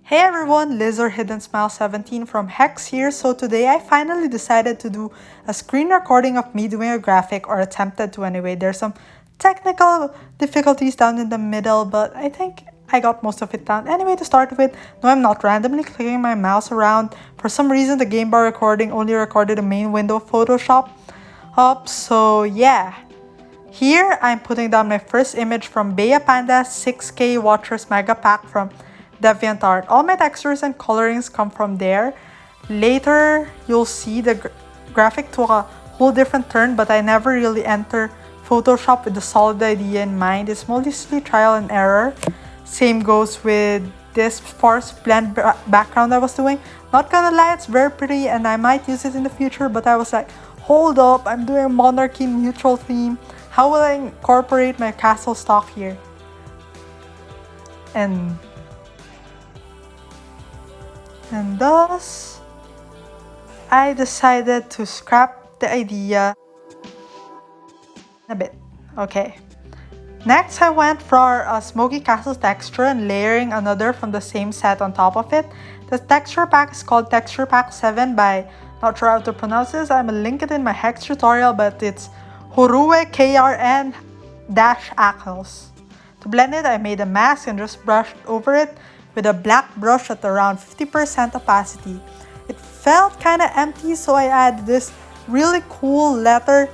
Hey everyone, Liz or Hidden Smile 17 from HEX here. So today I finally decided to do a screen recording of me doing a graphic, or attempted to anyway. There's some technical difficulties down in the middle, but I think I got most of it down. Anyway, to start with, no, I'm not randomly clicking my mouse around. For some reason, the game bar recording only recorded the main window of Photoshop up. So yeah. Here, I'm putting down my first image from Bea Panda 6K Watchers Mega Pack from DeviantArt. All my textures and colorings come from there. Later, you'll see the graphic took a whole different turn, but I never really enter Photoshop with a solid idea in mind. It's mostly trial and error. Same goes with this sparse blend background I was doing. Not gonna lie, it's very pretty and I might use it in the future, but I was like, hold up, I'm doing a monarchy neutral theme. How will I incorporate my castle stock here? And thus, I decided to scrap the idea a bit. Okay. Next, I went for a smoky castle texture and layering another from the same set on top of it. The texture pack is called Texture Pack 7 by, not sure how to pronounce this, I'm gonna link it in my HEX tutorial, but it's Horue KRN-Akels. To blend it, I made a mask and just brushed over it with a black brush at around 50% opacity. It felt kinda empty, so I added this really cool letter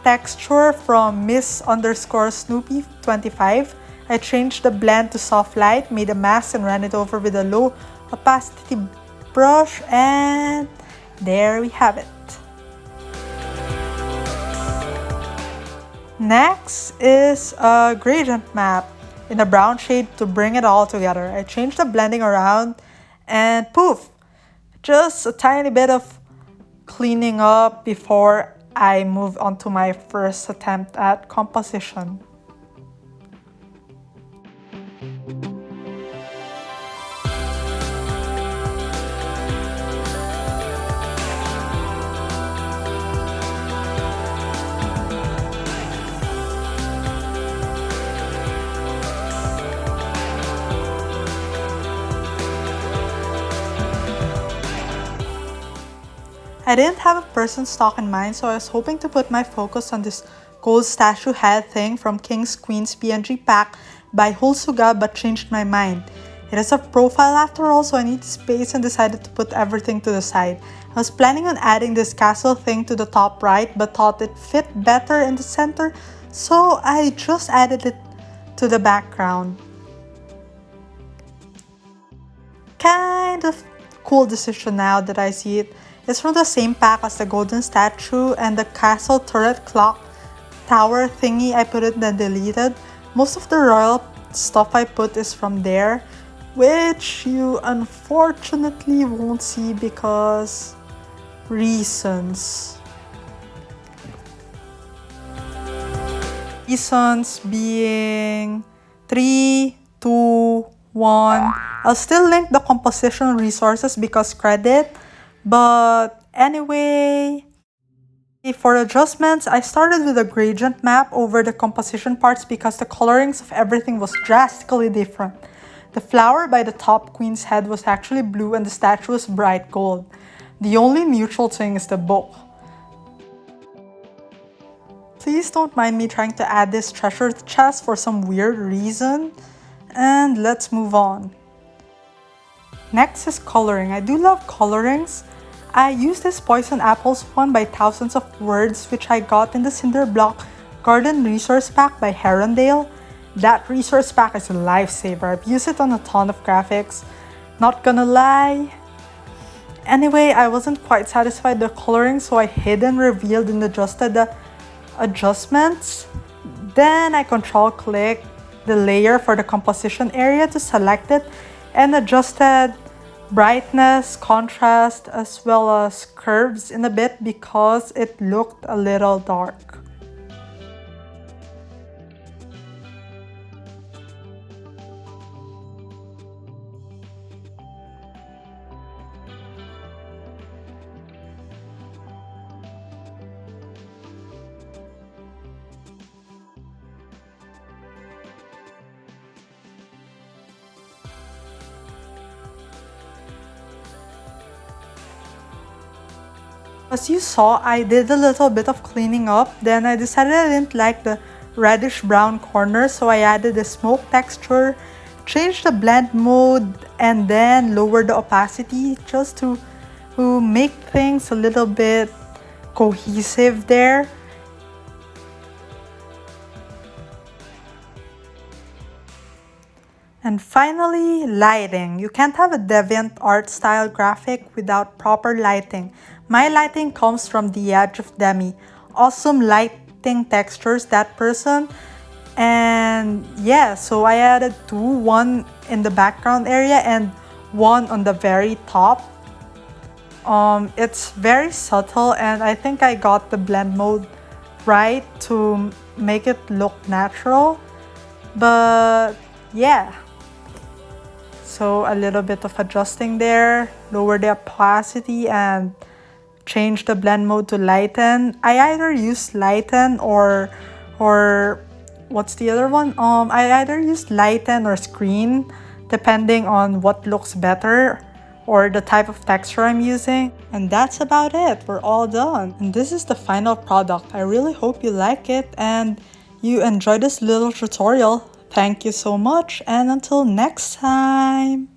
texture from Miss_Snoopy25. I changed the blend to soft light, made a mask and ran it over with a low opacity brush, and there we have it. Next is a gradient map in a brown shade to bring it all together. I changed the blending around and poof! Just a tiny bit of cleaning up before I move on to my first attempt at composition. I didn't have a person stock in mind, so I was hoping to put my focus on this gold statue head thing from King's Queen's PNG pack by Hulsuga, but changed my mind. It is a profile after all, so I need space and decided to put everything to the side. I was planning on adding this castle thing to the top right, but thought it fit better in the center, so I just added it to the background. Kind of cool decision now that I see it. It's from the same pack as the golden statue and the castle turret clock tower thingy I put it then deleted. Most of the royal stuff I put is from there, which you unfortunately won't see because reasons. Reasons being 3, 2, 1. I'll still link the composition resources because credit. But anyway, for adjustments, I started with a gradient map over the composition parts because the colorings of everything was drastically different. The flower by the top queen's head was actually blue and the statue was bright gold. The only neutral thing is the book. Please don't mind me trying to add this treasure chest for some weird reason. And let's move on. Next is coloring. I do love colorings. I used this Poison Apples one by Thousands of Words, which I got in the Cinder Block Garden Resource Pack by Herondale. That resource pack is a lifesaver. I've used it on a ton of graphics. Not gonna lie. Anyway, I wasn't quite satisfied with the coloring, so I hid and revealed and adjusted the adjustments. Then I control-clicked the layer for the composition area to select it and adjusted brightness, contrast, as well as curves in a bit because it looked a little dark. As you saw, I did a little bit of cleaning up, then I decided I didn't like the reddish brown corner, so I added a smoke texture, changed the blend mode, and then lowered the opacity just to make things a little bit cohesive there. And finally, lighting. You can't have a deviant art style graphic without proper lighting. My lighting comes from the Edge of Demi. Awesome lighting textures, that person. And yeah, so I added two, one in the background area and one on the very top. It's very subtle, and I think I got the blend mode right to make it look natural. But yeah. So a little bit of adjusting there, lower the opacity and change the blend mode to lighten. I either use lighten or what's the other one? I either use lighten or screen depending on what looks better or the type of texture I'm using. And that's about it. We're all done. And this is the final product. I really hope you like it and you enjoy this little tutorial. Thank you so much, and until next time!